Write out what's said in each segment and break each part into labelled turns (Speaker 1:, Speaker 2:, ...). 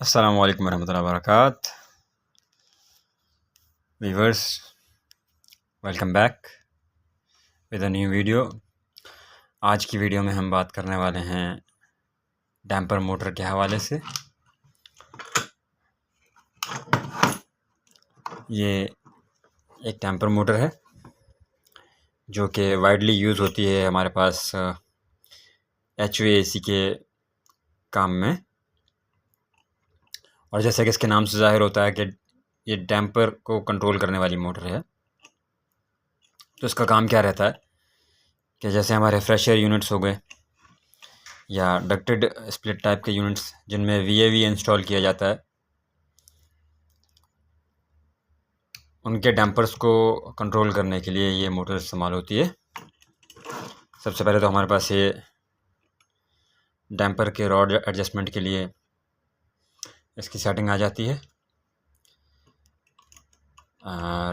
Speaker 1: अस्सलाम वालेकुम रहमतुल्लाहि व बरकात। Viewers, welcome back with a new video. आज की वीडियो में हम बात करने वाले हैं डैम्पर मोटर के हवाले से। ये एक डैम्पर मोटर है जो कि वाइडली यूज़ होती है हमारे पास HVAC के काम में। और जैसे कि इसके नाम से ज़ाहिर होता है कि ये डैम्पर को कंट्रोल करने वाली मोटर है। तो इसका काम क्या रहता है कि जैसे हमारे फ्रेश एयर यूनिट्स हो गए या डक्टेड स्प्लिट टाइप के यूनिट्स जिनमें VAV इंस्टॉल किया जाता है, उनके डैम्पर्स को कंट्रोल करने के लिए ये मोटर इस्तेमाल होती है। सबसे पहले तो हमारे पास ये डैम्पर के रॉड एडजस्टमेंट के लिए इसकी सेटिंग आ जाती है।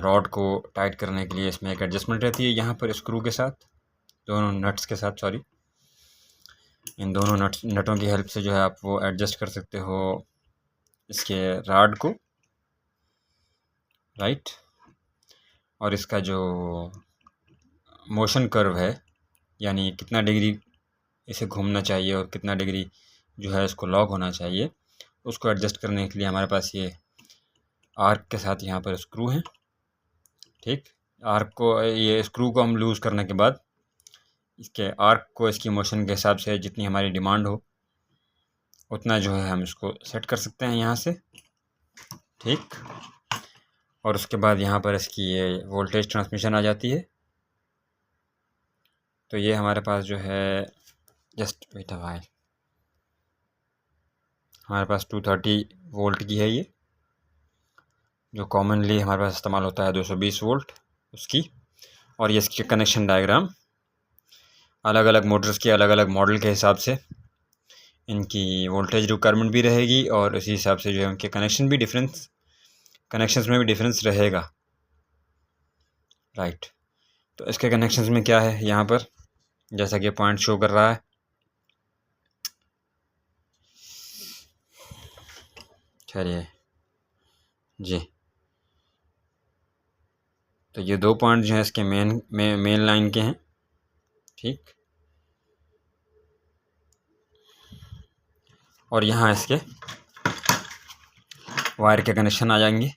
Speaker 1: रॉड को टाइट करने के लिए इसमें एक एडजस्टमेंट रहती है यहाँ पर स्क्रू के साथ, दोनों नट्स के साथ, सॉरी, इन दोनों नटों की हेल्प से जो है आप वो एडजस्ट कर सकते हो इसके रॉड को, राइट। और इसका जो मोशन कर्व है, यानी कितना डिग्री इसे घूमना चाहिए और कितना डिग्री जो है इसको लॉक होना चाहिए, उसको एडजस्ट करने के लिए हमारे पास ये आर्क के साथ यहाँ पर स्क्रू हैं। ठीक, आर्क को, ये स्क्रू को हम लूज़ करने के बाद इसके आर्क को इसकी मोशन के हिसाब से जितनी हमारी डिमांड हो उतना जो है हम इसको सेट कर सकते हैं यहाँ से। ठीक, और उसके बाद यहाँ पर इसकी ये वोल्टेज ट्रांसमिशन आ जाती है। तो ये हमारे पास जो है, जस्ट वेट अ व्हाइल, हमारे पास 230 वोल्ट की है ये, जो कॉमनली हमारे पास इस्तेमाल होता है 220 वोल्ट उसकी। और ये इसकी कनेक्शन डायग्राम अलग अलग मोटर्स के अलग अलग मॉडल के हिसाब से इनकी वोल्टेज रिक्वायरमेंट भी रहेगी और उसी हिसाब से जो है उनके कनेक्शंस में भी डिफरेंस रहेगा, राइट। तो इसके कनेक्शंस में क्या है, यहाँ पर जैसा कि पॉइंट शो कर रहा है, चलिए जी। तो ये 2 पॉइंट जो है इसके मेन लाइन के हैं। ठीक, और यहाँ इसके वायर के कनेक्शन आ जाएंगे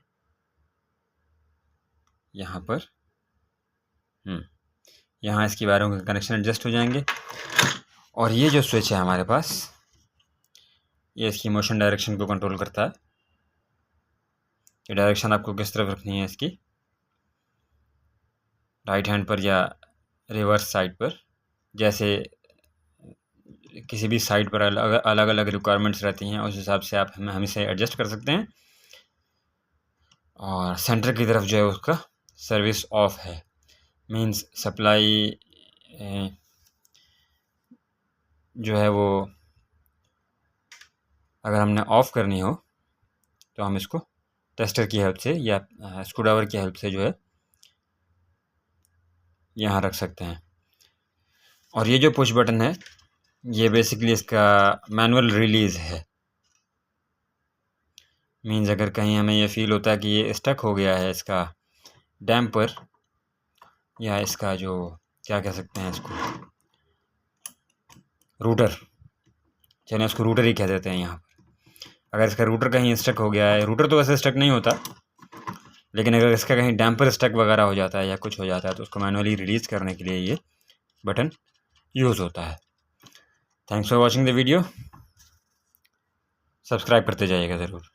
Speaker 1: यहाँ पर। यहाँ इसकी वायरों के कनेक्शन एडजस्ट हो जाएंगे। और ये जो स्विच है हमारे पास, ये इसकी मोशन डायरेक्शन को कंट्रोल करता है कि डायरेक्शन आपको किस तरफ रखनी है इसकी, राइट हैंड पर या रिवर्स साइड पर। जैसे किसी भी साइड पर अलग अलग रिक्वायरमेंट्स रहती हैं, उस हिसाब से आप हम इसे एडजस्ट कर सकते हैं। और सेंटर की तरफ जो है उसका सर्विस ऑफ है, मींस सप्लाई जो है वो अगर हमने ऑफ़ करनी हो तो हम इसको टेस्टर की हेल्प से या स्क्रूड्राइवर की हेल्प से जो है यहाँ रख सकते हैं। और ये जो पुश बटन है, ये बेसिकली इसका मैनुअल रिलीज़ है। मींस अगर कहीं हमें ये फील होता है कि ये स्टक हो गया है इसका डैम्पर, या इसका जो क्या कह सकते हैं इसको, रूटर, चलिए इसको रूटर ही कह देते हैं यहाँ पर। अगर इसका रूटर कहीं स्टक हो गया है, रूटर तो वैसे स्टक नहीं होता, लेकिन अगर इसका कहीं डैम्पर स्टक वगैरह हो जाता है या कुछ हो जाता है तो उसको मैनुअली रिलीज़ करने के लिए ये बटन यूज़ होता है। Thanks for watching the video, subscribe करते जाइएगा ज़रूर।